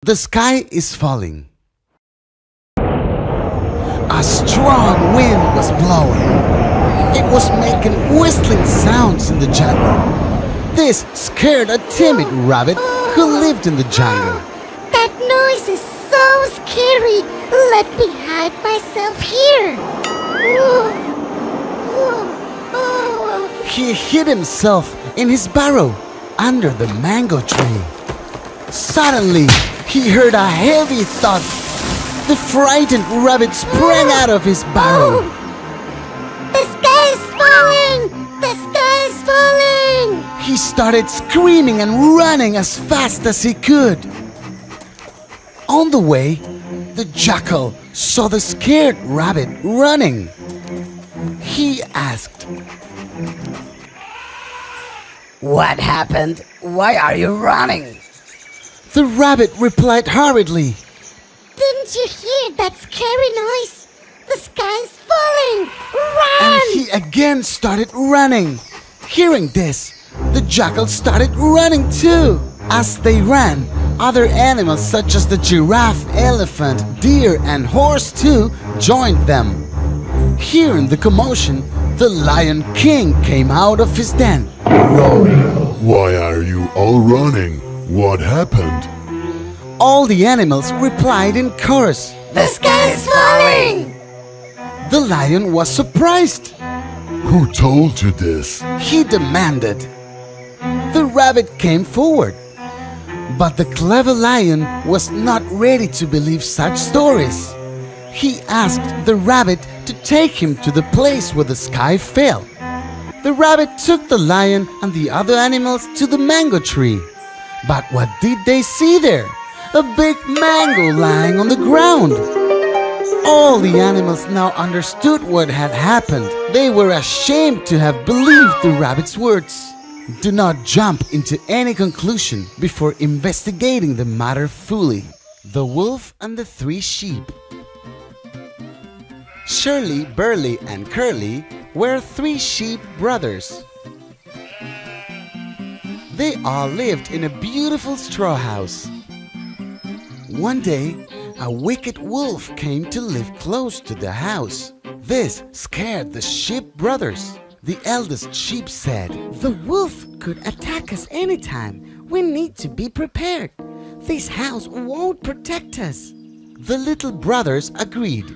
The sky is falling. A strong wind was blowing. It was making whistling sounds in the jungle. This scared a timid rabbit who lived in the jungle. That noise is so scary. Let me hide myself here. He hid himself in his burrow under the mango tree. Suddenly, he heard a heavy thud. The frightened rabbit sprang out of his burrow. The sky is falling! The sky is falling! He started screaming and running as fast as he could. On the way, the jackal saw the scared rabbit running. He asked, "What happened? Why are you running?" The rabbit replied hurriedly, Didn't you hear that scary noise? The sky is falling! Run! and he again started running. Hearing this, the jackal started running too. As they ran, other animals such as the giraffe, elephant, deer, and horse too joined them. Hearing the commotion, the Lion King came out of his den, roaring. Why are you all running? What happened? All the animals replied in chorus. The sky is falling! The lion was surprised. Who told you this? He demanded. The rabbit came forward. But the clever lion was not ready to believe such stories. He asked the rabbit to take him to the place where the sky fell. The rabbit took the lion and the other animals to the mango tree. But what did they see there? A big mango lying on the ground. All the animals now understood what had happened. They were ashamed to have believed the rabbit's words. Do not jump into any conclusion before investigating the matter fully. The Wolf and the Three Sheep. Shirley, Burley, and Curly were three sheep brothers. They all lived in a beautiful straw house. One day, a wicked wolf came to live close to the house. This scared the sheep brothers. The eldest sheep said, "The wolf could attack us anytime. We need to be prepared. This house won't protect us." The little brothers agreed.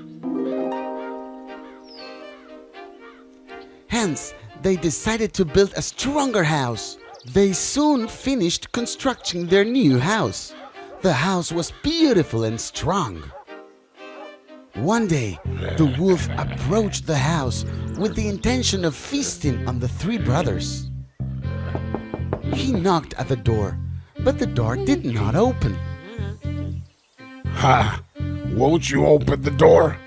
Hence, they decided to build a stronger house. They soon finished constructing their new house. The house was beautiful and strong. One day, the wolf approached the house with the intention of feasting on the three brothers. He knocked at the door, but the door did not open. Ha! Won't you open the door?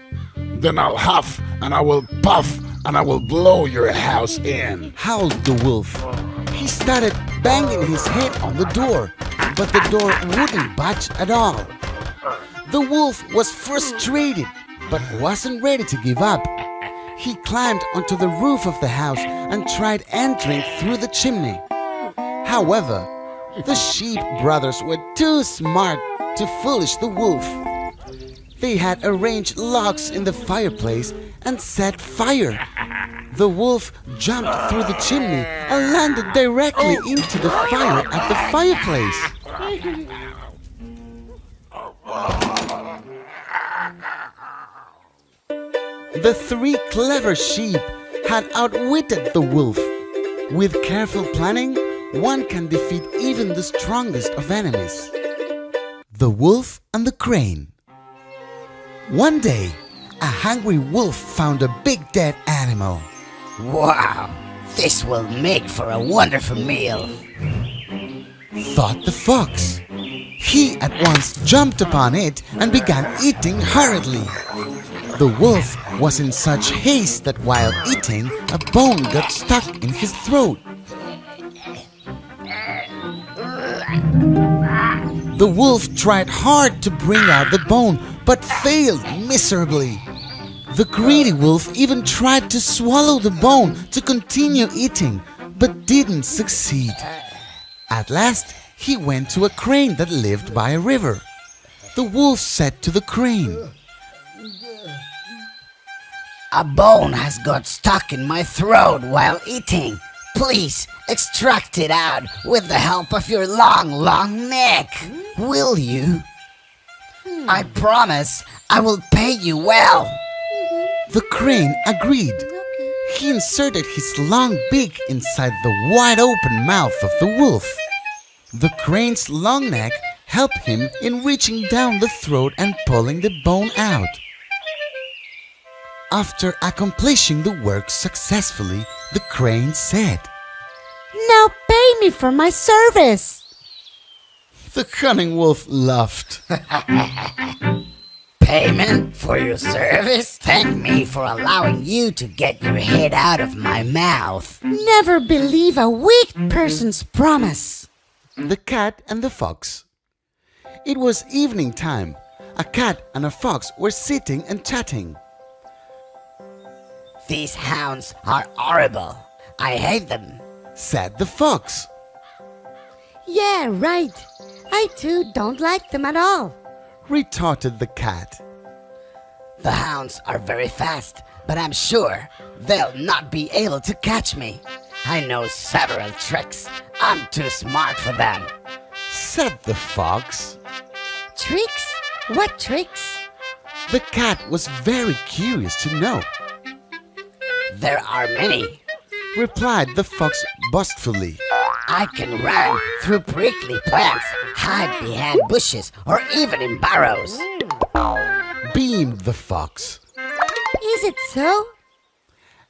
Then I'll huff and I will puff and I will blow your house in, howled the wolf. He started banging his head on the door, but the door wouldn't budge at all. The wolf was frustrated, but wasn't ready to give up. He climbed onto the roof of the house and tried entering through the chimney. However, the sheep brothers were too smart to foolish the wolf. They had arranged logs in the fireplace and set fire. The wolf jumped through the chimney and landed directly into the fire at the fireplace. The three clever sheep had outwitted the wolf. With careful planning, one can defeat even the strongest of enemies. The Wolf and the Crane. One day, a hungry wolf found a big dead animal. Wow, this will make for a wonderful meal, thought the fox. He at once jumped upon it and began eating hurriedly. The wolf was in such haste that while eating, a bone got stuck in his throat. The wolf tried hard to bring out the bone, but failed miserably. The greedy wolf even tried to swallow the bone to continue eating, but didn't succeed. At last, he went to a crane that lived by a river. The wolf said to the crane, A bone has got stuck in my throat while eating. Please extract it out with the help of your long neck. Will you? I promise I will pay you well. The crane agreed. He inserted his long beak inside the wide open mouth of the wolf. The crane's long neck helped him in reaching down the throat and pulling the bone out. After accomplishing the work successfully, the crane said, Now pay me for my service. The cunning wolf laughed. Payment for your service? Thank me for allowing you to get your head out of my mouth. Never believe a weak person's promise. The cat and the fox. It was evening time. A cat and a fox were sitting and chatting. These hounds are horrible. I hate them. Said the fox. Yeah, right. I too don't like them at all. Retorted the cat. The hounds are very fast, but I'm sure they'll not be able to catch me. I know several tricks. I'm too smart for them. Said the fox. Tricks? What tricks? The cat was very curious to know. There are many. Replied the fox boastfully. I can run through prickly plants, hide behind bushes, or even in burrows. Beamed the fox. Is it so?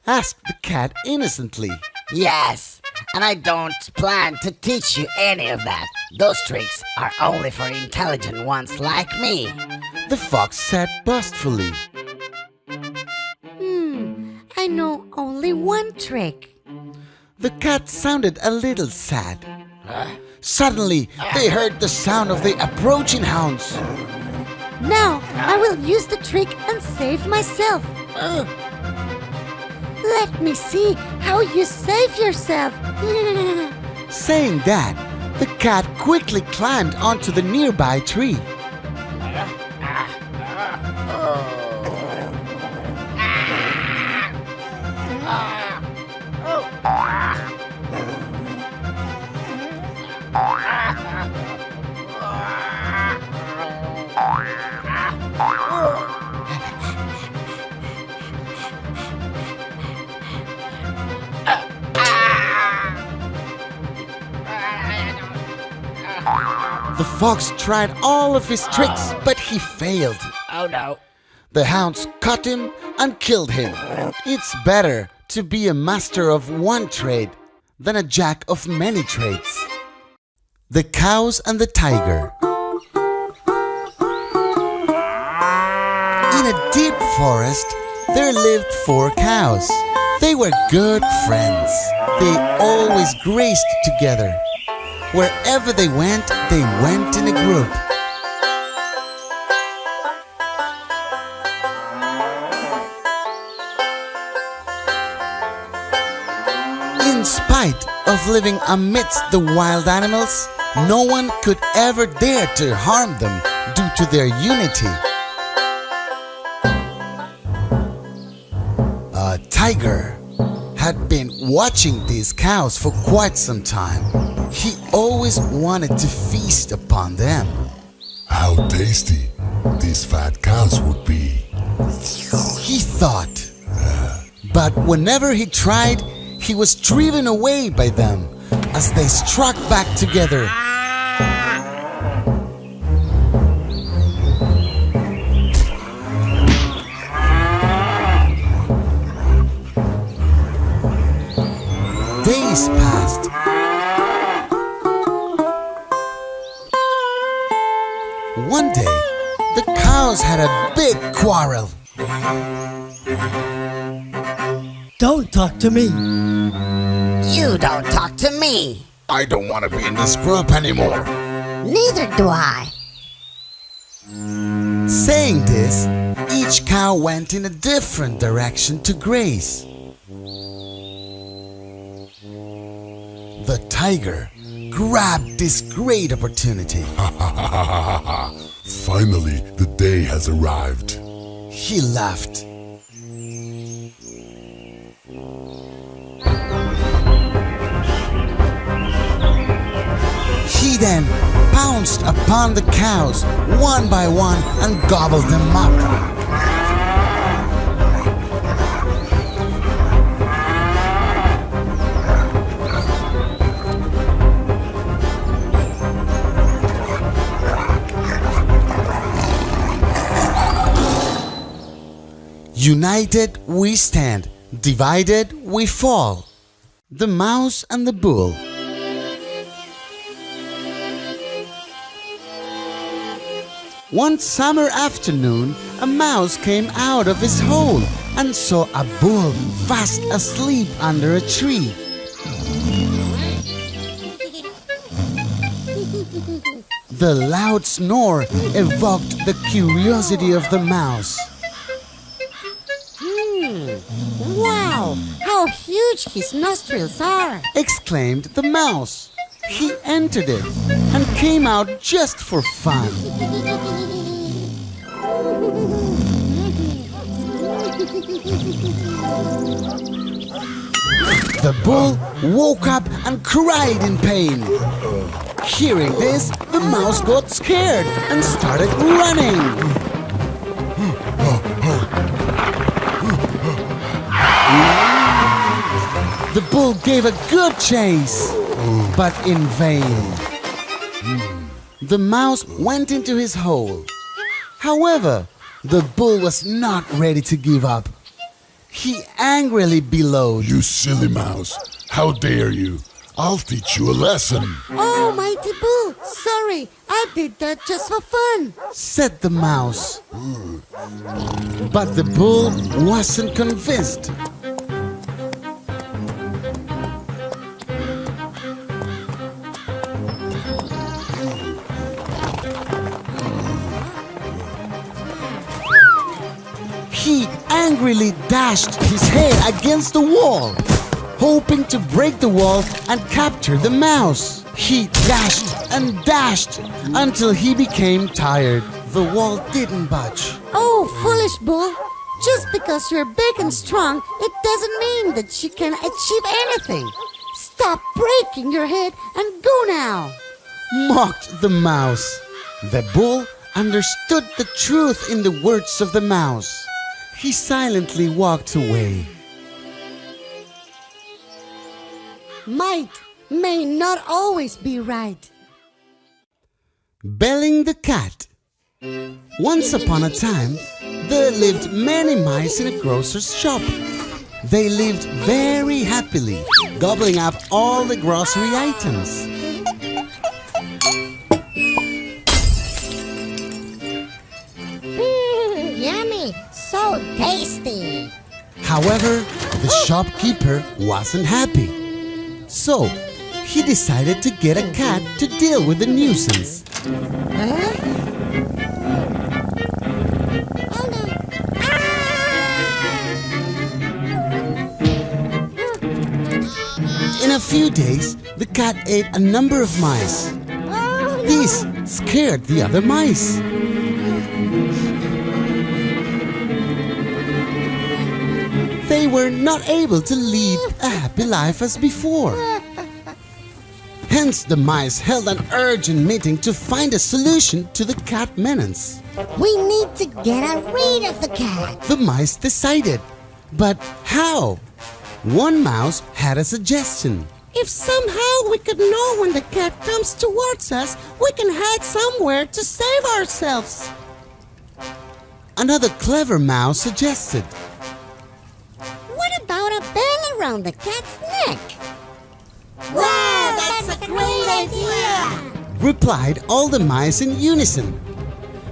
Asked the cat innocently. Yes, and I don't plan to teach you any of that. Those tricks are only for intelligent ones like me. The fox said boastfully. I know only one trick. The cat sounded a little sad. Suddenly, they heard the sound of the approaching hounds. Now I will use the trick and save myself. Let me see how you save yourself. Saying that, the cat quickly climbed onto the nearby tree. The fox tried all of his tricks, but he failed. Oh no. The hounds caught him and killed him. It's better to be a master of one trade than a jack of many trades. The cows and the tiger. In a deep forest, there lived 4 cows. They were good friends. They always grazed together. Wherever they went in a group. In spite of living amidst the wild animals, no one could ever dare to harm them due to their unity. A tiger had been watching these cows for quite some time. He always wanted to feast upon them. How tasty these fat cows would be. He thought. But whenever he tried, he was driven away by them as they struck back together. Days passed. One day, the cows had a big quarrel. Don't talk to me. You don't talk to me. I don't want to be in this group anymore. Neither do I. Saying this, each cow went in a different direction to graze. The tiger grabbed this great opportunity. Finally, the day has arrived. He laughed. He then pounced upon the cows one by one and gobbled them up. United we stand, divided we fall. The Mouse and the Bull. One summer afternoon, a mouse came out of his hole and saw a bull fast asleep under a tree. The loud snore evoked the curiosity of the mouse. Wow, how huge his nostrils are! Exclaimed the mouse. He entered it and came out just for fun. The bull woke up and cried in pain. Hearing this, the mouse got scared and started running. The bull gave a good chase, but in vain. The mouse went into his hole. However, the bull was not ready to give up. He angrily bellowed. You silly mouse, how dare you? I'll teach you a lesson. Oh, mighty bull, sorry, I did that just for fun. Said the mouse. But the bull wasn't convinced. He angrily dashed his head against the wall, hoping to break the wall and capture the mouse. He dashed and dashed until he became tired. The wall didn't budge. Oh, foolish bull, just because you're big and strong, it doesn't mean that you can achieve anything. Stop breaking your head and go now. Mocked the mouse. The bull understood the truth in the words of the mouse. He silently walked away. Might may not always be right. Belling the cat. Once upon a time, there lived many mice in a grocer's shop. They lived very happily, gobbling up all the grocery items. Yummy, so tasty. However, the shopkeeper wasn't happy. So, he decided to get a cat to deal with the nuisance. Oh no. In a few days, the cat ate a number of mice. Oh no. This scared the other mice. They were not able to lead a happy life as before. Hence, the mice held an urgent meeting to find a solution to the cat menace. We need to get rid of the cat. The mice decided. But how? One mouse had a suggestion. If somehow we could know when the cat comes towards us, we can hide somewhere to save ourselves. Another clever mouse suggested. What about a bell around the cat's neck? Wow, that's a great idea! Replied all the mice in unison.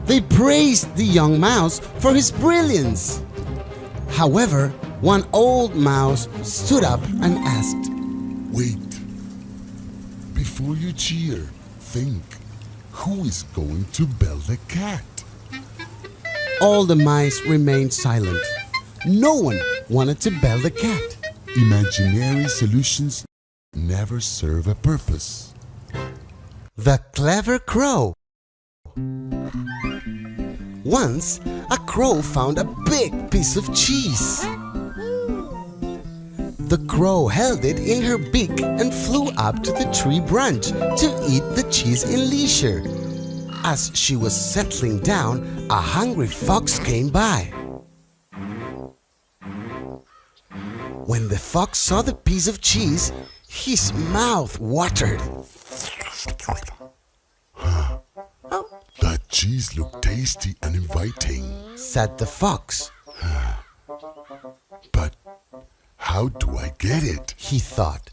They praised the young mouse for his brilliance. However, one old mouse stood up and asked, Wait. Before you cheer, think. Who is going to bell the cat? All the mice remained silent. No one wanted to bell the cat. Imaginary solutions never serve a purpose. The Clever Crow. Once, a crow found a big piece of cheese. The crow held it in her beak and flew up to the tree branch to eat the cheese in leisure. As she was settling down, a hungry fox came by. When the fox saw the piece of cheese, his mouth watered. That cheese looked tasty and inviting. Said the fox. But how do I get it? He thought.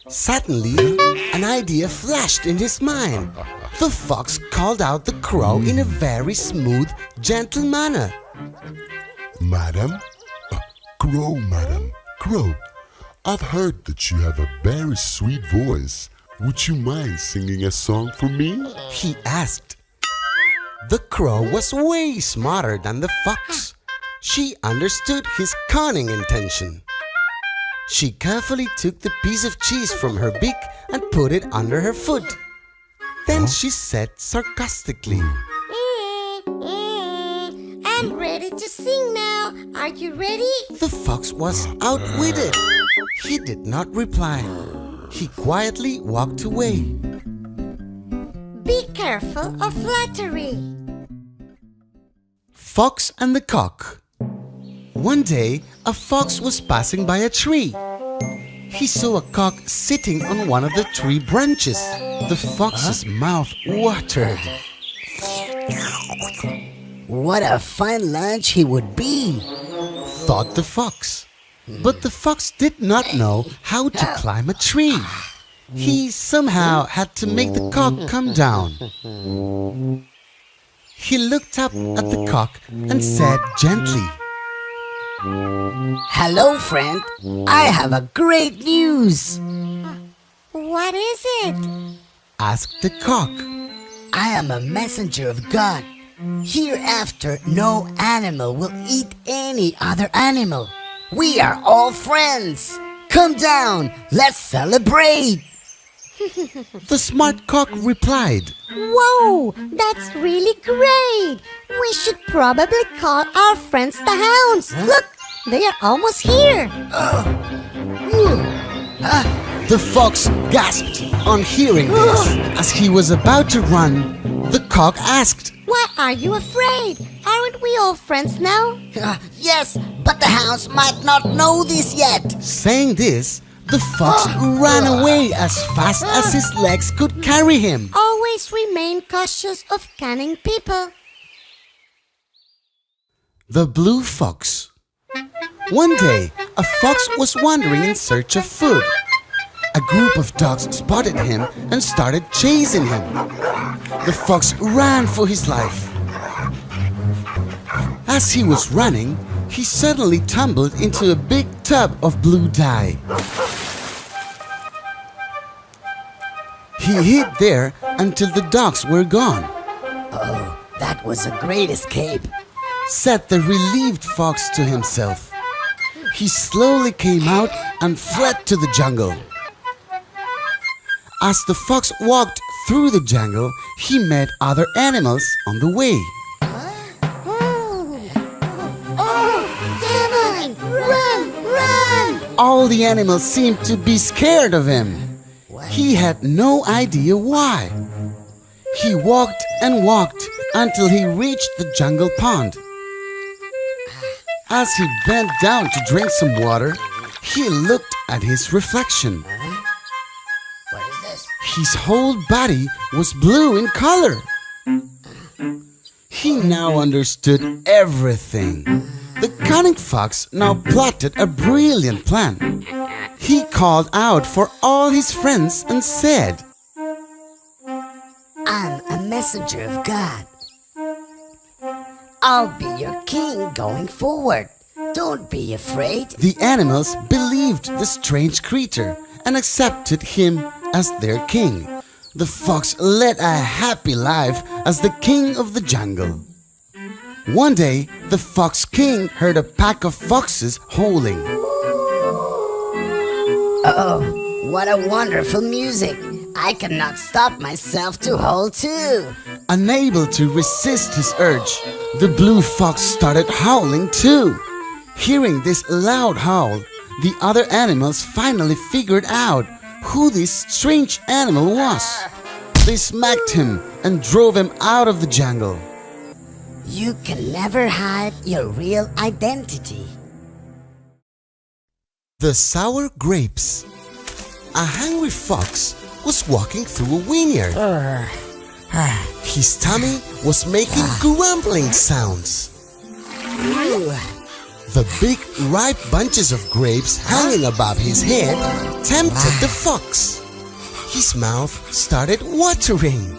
Suddenly, an idea flashed in his mind. The fox called out the crow in a very smooth, gentle manner. Madam? Crow, madam. Crow, I've heard that you have a very sweet voice. Would you mind singing a song for me? He asked. The crow was way smarter than the fox. She understood his cunning intention. She carefully took the piece of cheese from her beak and put it under her foot. Then she said sarcastically, I'm ready to sing now. Are you ready? The fox was outwitted. He did not reply. He quietly walked away. Be careful of flattery. Fox and the Cock. One day, a fox was passing by a tree. He saw a cock sitting on one of the tree branches. The fox's mouth watered. What a fine lunch he would be, Thought the fox. But the fox did not know how to climb a tree. He somehow had to make the cock come down. He looked up at the cock and said gently, Hello, friend. I have a great news. What is it? asked the cock. I am a messenger of God. Hereafter, no animal will eat any other animal. We are all friends. Come down. Let's celebrate. The smart cock replied, Whoa, that's really great. We should probably call our friends the hounds. Look, they are almost here. The fox gasped on hearing this. As he was about to run, the cock asked, Why are you afraid? Aren't we all friends now? Yes, but the hounds might not know this yet. Saying this, the fox ran away as fast as his legs could carry him. Always remain cautious of cunning people. The Blue Fox. One day, a fox was wandering in search of food. A group of dogs spotted him and started chasing him. The fox ran for his life. As he was running, he suddenly tumbled into a big tub of blue dye. He hid there until the dogs were gone, That was a great escape. said the relieved fox to himself. He slowly came out and fled to the jungle. As the fox walked through the jungle, he met other animals on the way. Devil! Run! Run! All the animals seemed to be scared of him. He had no idea why. He walked and walked until he reached the jungle pond. As he bent down to drink some water, he looked at his reflection. What is this? His whole body was blue in color. He now understood everything. The cunning fox now plotted a brilliant plan. He called out for all his friends and said, I'm a messenger of God. I'll be your king going forward. Don't be afraid. The animals believed the strange creature and accepted him as their king. The fox led a happy life as the king of the jungle. One day, the fox king heard a pack of foxes howling. Oh, what a wonderful music. I cannot stop myself to hold too. Unable to resist his urge, the blue fox started howling too. Hearing this loud howl, the other animals finally figured out who this strange animal was. They smacked him and drove him out of the jungle. You can never hide your real identity. The sour grapes. A hungry fox was walking through a vineyard. His tummy was making grumbling sounds. The big ripe bunches of grapes hanging above his head tempted the fox. His mouth started watering.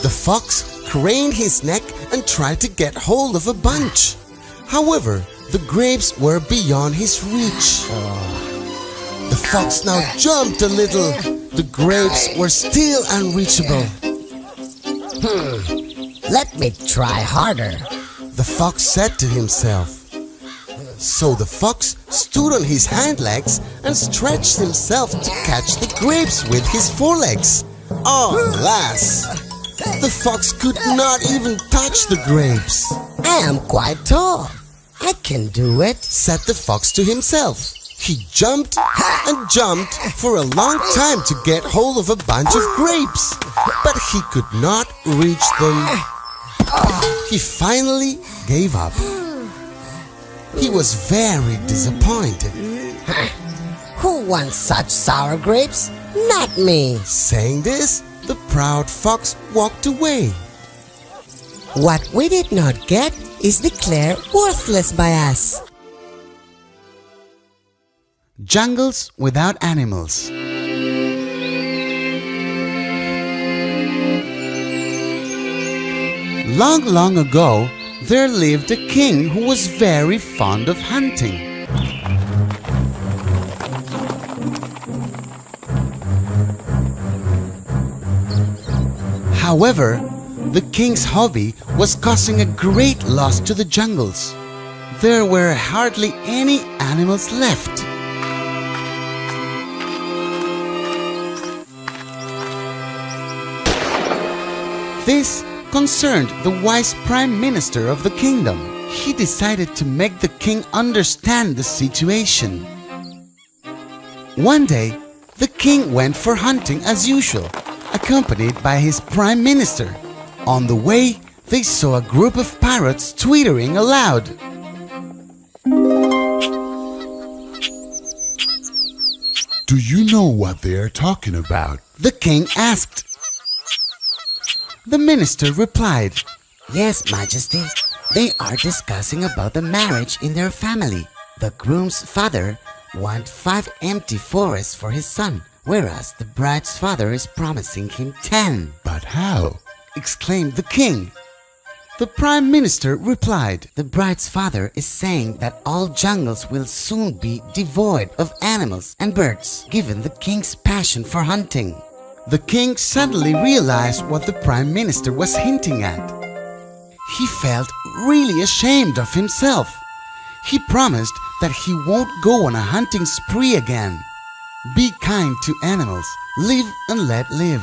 The fox craned his neck and tried to get hold of a bunch. However, the grapes were beyond his reach. The fox now jumped a little. The grapes were still unreachable. Let me try harder. The fox said to himself. So the fox stood on his hind legs and stretched himself to catch the grapes with his forelegs. Alas! The fox could not even touch the grapes. I am quite tall. I can do it. Said the fox to himself. He jumped and jumped for a long time to get hold of a bunch of grapes, but he could not reach them. He finally gave up. He was very disappointed. Who wants such sour grapes? Not me. Saying this, the proud fox walked away. What we did not get is declared worthless by us. Jungles without animals. Long, long ago, there lived a king who was very fond of hunting. However, the king's hobby was causing a great loss to the jungles. There were hardly any animals left. This concerned the wise prime minister of the kingdom. He decided to make the king understand the situation. One day, the king went for hunting as usual, accompanied by his prime minister. On the way, they saw a group of parrots twittering aloud. Do you know what they are talking about? The king asked. The minister replied, Yes, Majesty. They are discussing about the marriage in their family. The groom's father wants 5 empty forests for his son, whereas the bride's father is promising him 10. But how? Exclaimed the king. The prime minister replied, The bride's father is saying that all jungles will soon be devoid of animals and birds, given the king's passion for hunting. The king suddenly realized what the prime minister was hinting at. He felt really ashamed of himself. He promised that he won't go on a hunting spree again. Be kind to animals, live and let live.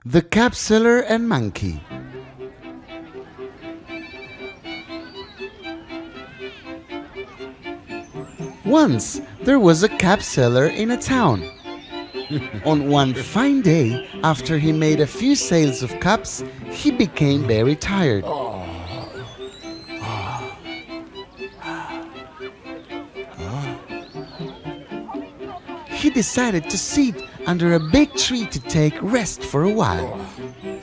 The capsular and monkey. Once there was a capsular in a town. On one fine day, after he made a few sales of cups, he became very tired. He decided to sit under a big tree to take rest for a while.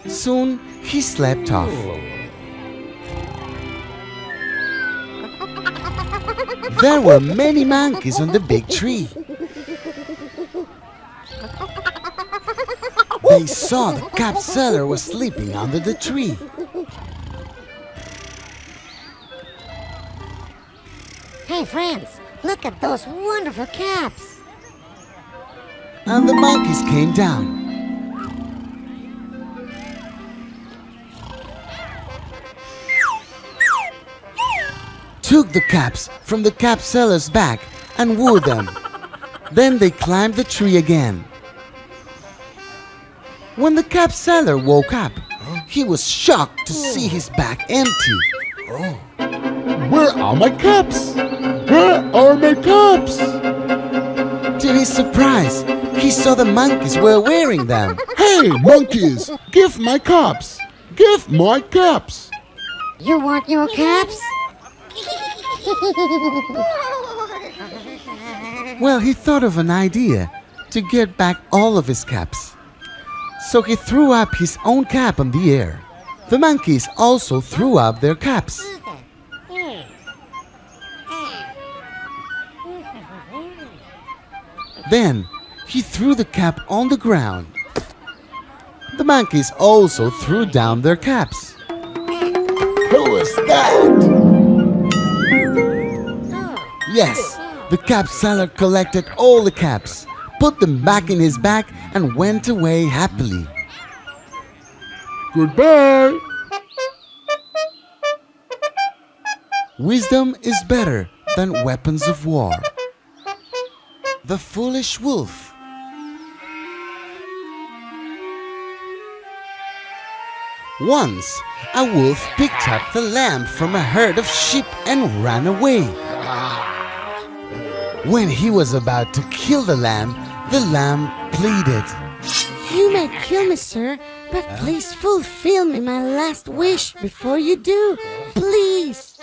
Soon, he slept off. There were many monkeys on the big tree. They saw the capsular was sleeping under the tree. Hey friends, look at those wonderful caps. And the monkeys came down. took the caps from the cap seller's back and wore them. Then they climbed the tree again. When the cap seller woke up, he was shocked to see his back empty. Where are my caps? Where are my caps? To his surprise, he saw the monkeys were wearing them. Hey, monkeys! Give my caps! Give my caps! You want your caps? Well, he thought of an idea to get back all of his caps. So he threw up his own cap in the air. The monkeys also threw up their caps. Then he threw the cap on the ground. The monkeys also threw down their caps. Who is that? Yes, the cap seller collected all the caps, put them back in his bag, and went away happily. Goodbye! Wisdom is better than weapons of war. The Foolish Wolf. Once, a wolf picked up the lamb from a herd of sheep and ran away. When he was about to kill the lamb pleaded. You may kill me, sir, but please fulfill me my last wish before you do. Please.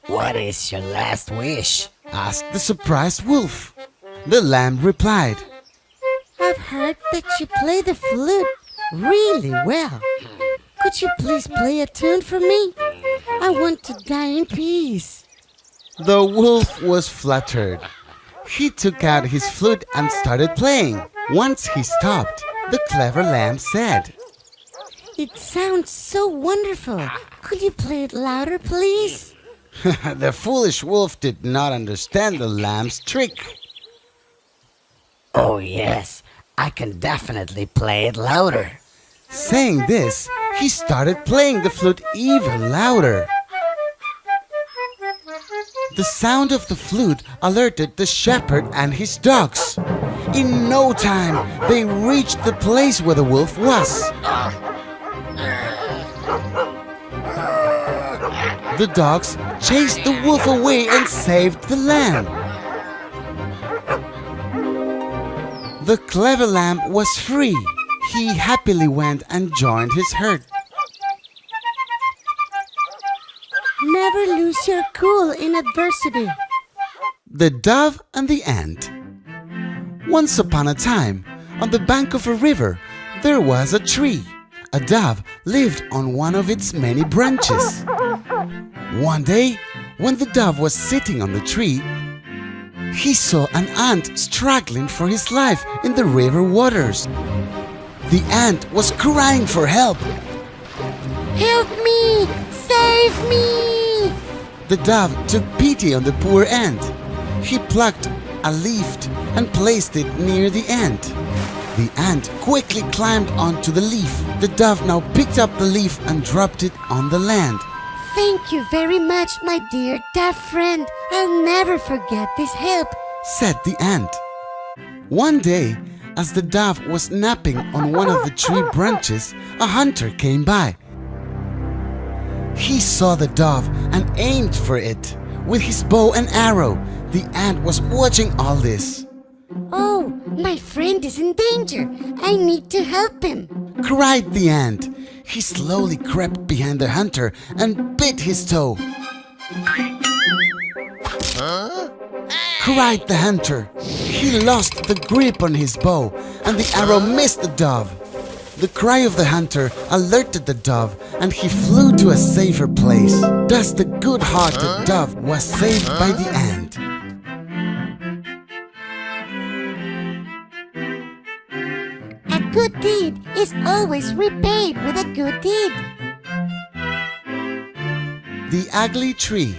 What is your last wish? Asked the surprised wolf. The lamb replied, I've heard that you play the flute really well. Could you please play a tune for me? I want to die in peace. The wolf was flattered. He took out his flute and started playing. Once he stopped, the clever lamb said, It sounds so wonderful. Could you play it louder, please? The foolish wolf did not understand the lamb's trick. Oh yes, I can definitely play it louder. Saying this, he started playing the flute even louder. The sound of the flute alerted the shepherd and his dogs. In no time, they reached the place where the wolf was. The dogs chased the wolf away and saved the lamb. The clever lamb was free. He happily went and joined his herd. Never lose your cool in adversity. The Dove and the Ant. Once upon a time, on the bank of a river, there was a tree. A dove lived on one of its many branches. One day, when the dove was sitting on the tree, he saw an ant struggling for his life in the river waters. The ant was crying for help. Help me! Save me! The dove took pity on the poor ant. He plucked a leaf and placed it near the ant. The ant quickly climbed onto the leaf. The dove now picked up the leaf and dropped it on the land. Thank you very much, my dear dove friend. I'll never forget this help, said the ant. One day, as the dove was napping on one of the tree branches, a hunter came by. He saw the dove and aimed for it. With his bow and arrow, the ant was watching all this. Oh, my friend is in danger. I need to help him, cried the ant. He slowly crept behind the hunter and bit his toe. Cried the hunter. He lost the grip on his bow and the arrow missed the dove. The cry of the hunter alerted the dove and he flew to a safer place. Thus the good-hearted dove was saved by the ant. A good deed is always repaid with a good deed. The Ugly Tree.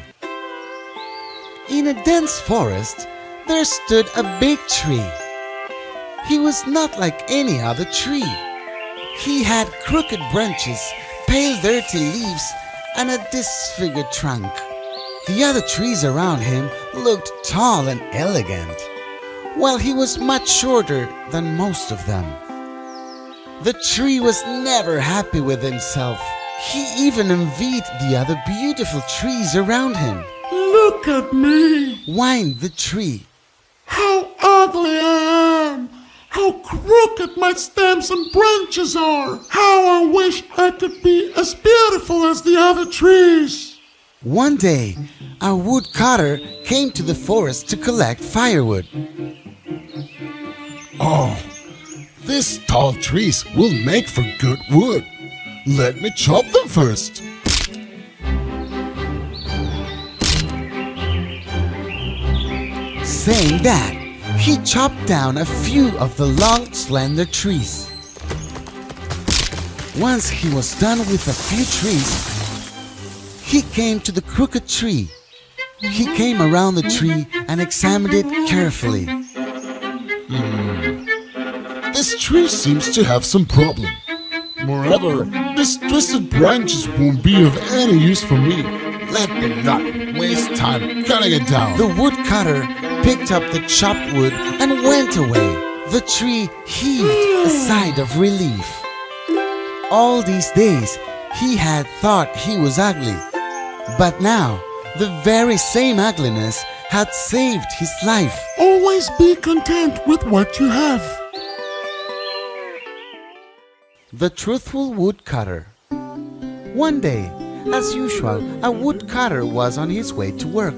In a dense forest, there stood a big tree. He was not like any other tree. He had crooked branches, pale dirty leaves, and a disfigured trunk. The other trees around him looked tall and elegant, while he was much shorter than most of them. The tree was never happy with himself. He even envied the other beautiful trees around him. Look at me! Whined the tree. How ugly I am! How crooked my stems and branches are! How I wish I could be as beautiful as the other trees! One day, a woodcutter came to the forest to collect firewood. Oh, these tall trees will make for good wood. Let me chop them first. Saying that, he chopped down a few of the long, slender trees. Once he was done with a few trees, he came to the crooked tree. He came around the tree and examined it carefully. This tree seems to have some problem. Moreover, these twisted branches won't be of any use for me. Let me not waste time cutting it down. The woodcutter picked up the chopped wood and went away. The tree heaved a sigh of relief. All these days, he had thought he was ugly. But now, the very same ugliness had saved his life. Always be content with what you have. The Truthful Woodcutter. One day, as usual, a woodcutter was on his way to work.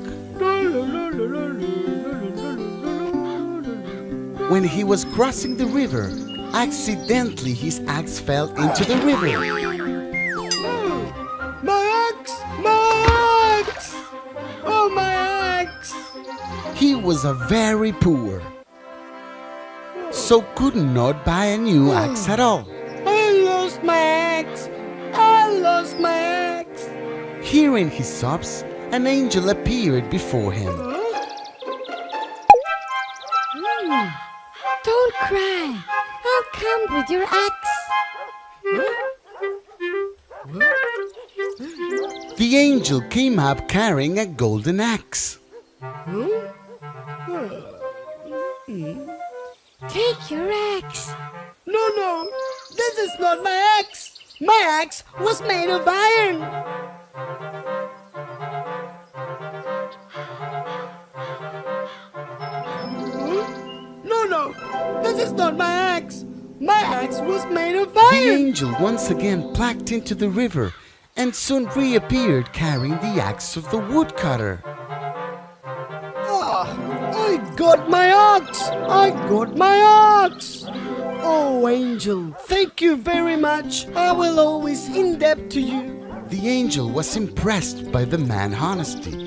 When he was crossing the river, accidentally his axe fell into the river. My axe! My axe! Oh, my axe! He was a very poor, so could not buy a new axe at all. I lost my axe! I lost my axe! Hearing his sobs, an angel appeared before him. Don't cry. I'll come with your axe. The angel came up carrying a golden axe. Take your axe. No, this is not my axe! My axe was made of iron! No, this is not my axe! My axe was made of The iron! angel once again plucked into the river and soon reappeared carrying the axe of the woodcutter. I got my axe! I got my axe! Oh, angel, thank you very much. I will always in debt to you. The angel was impressed by the man's honesty.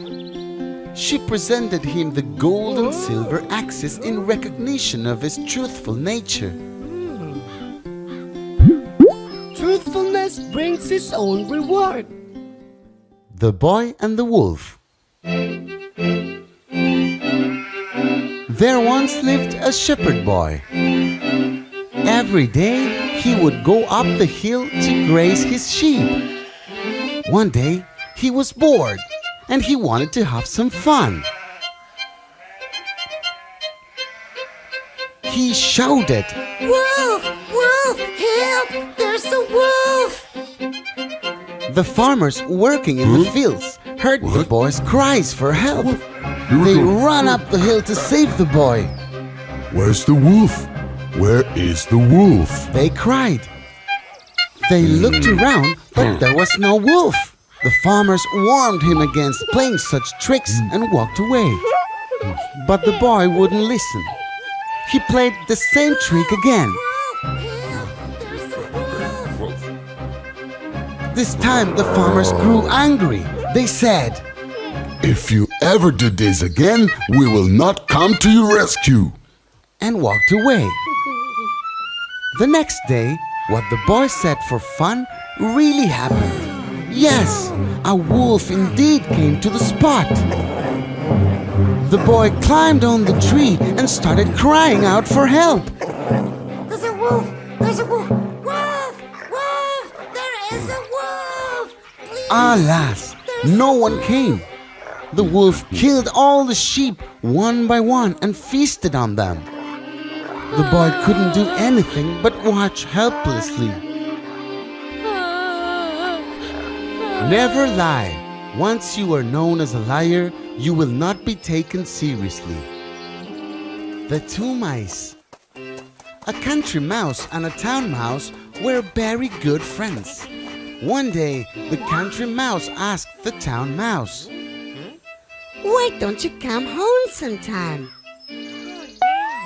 She presented him the gold and silver axes in recognition of his truthful nature. Truthfulness brings its own reward. The Boy and the Wolf. There once lived a shepherd boy. Every day he would go up the hill to graze his sheep. One day he was bored and he wanted to have some fun. He shouted, Wolf! Wolf! Help! There's a wolf! The farmers working in the fields heard the boy's cries for help. They ran up the hill to save the boy. Where's the wolf? Where is the wolf? They cried. They looked around, but there was no wolf. The farmers warned him against playing such tricks and walked away. But the boy wouldn't listen. He played the same trick again. There's a wolf! This time the farmers grew angry. They said, If you ever do this again, we will not come to your rescue. and walked away. The next day, what the boy said for fun really happened. Yes, a wolf indeed came to the spot. The boy climbed on the tree and started crying out for help. There's a wolf! There's a wolf! Wolf! Wolf! There is a wolf! Please! Alas, no one came. The wolf killed all the sheep one by one and feasted on them. The boy couldn't do anything but watch helplessly. Never lie. Once you are known as a liar, you will not be taken seriously. The two mice. A country mouse and a town mouse were very good friends. One day, the country mouse asked the town mouse, Why don't you come home sometime?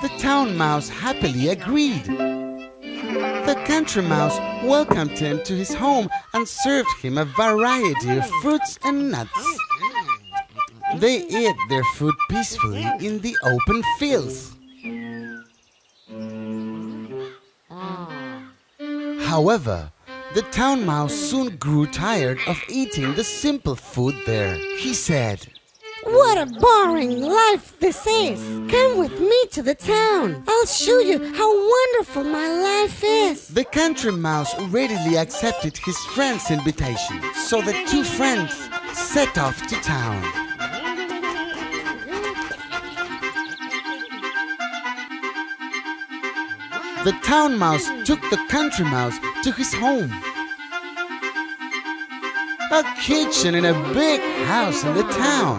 The town mouse happily agreed. The country mouse welcomed him to his home and served him a variety of fruits and nuts. They ate their food peacefully in the open fields. However, the town mouse soon grew tired of eating the simple food there. He said, What a boring life this is! Come with me to the town. I'll show you how wonderful my life is. The country mouse readily accepted his friend's invitation, so the two friends set off to town. The town mouse took the country mouse to his home. A kitchen in a big house in the town.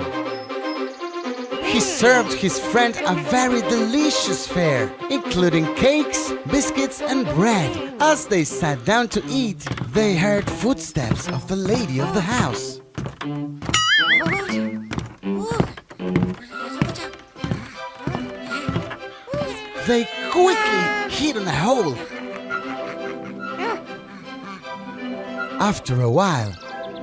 He served his friend a very delicious fare, including cakes, biscuits, and bread. As they sat down to eat, they heard footsteps of the lady of the house. They quickly hid in a hole. After a while,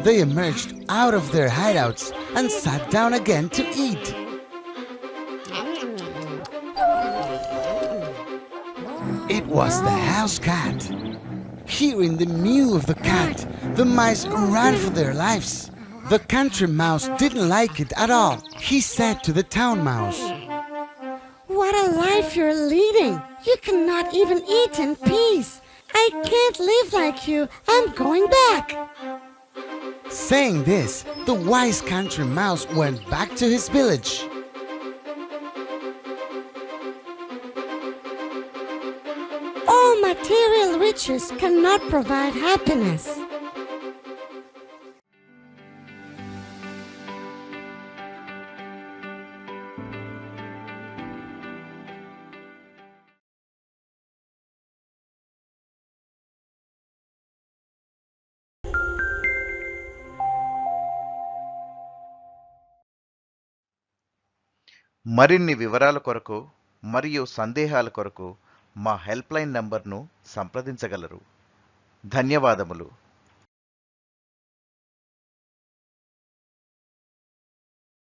they emerged out of their hideouts and sat down again to eat. It was the house cat. Hearing the mew of the cat, the mice ran for their lives. The country mouse didn't like it at all. He said to the town mouse, What a life you're leading! You cannot even eat in peace. I can't live like you. I'm going back. Saying this, the wise country mouse went back to his village. All material riches cannot provide happiness. మరిన్ని వివరాల కొరకు మరియు సందేహాల కొరకు మా helpline నంబర్ను సంప్రదించగలరు. ధన్యవాదములు.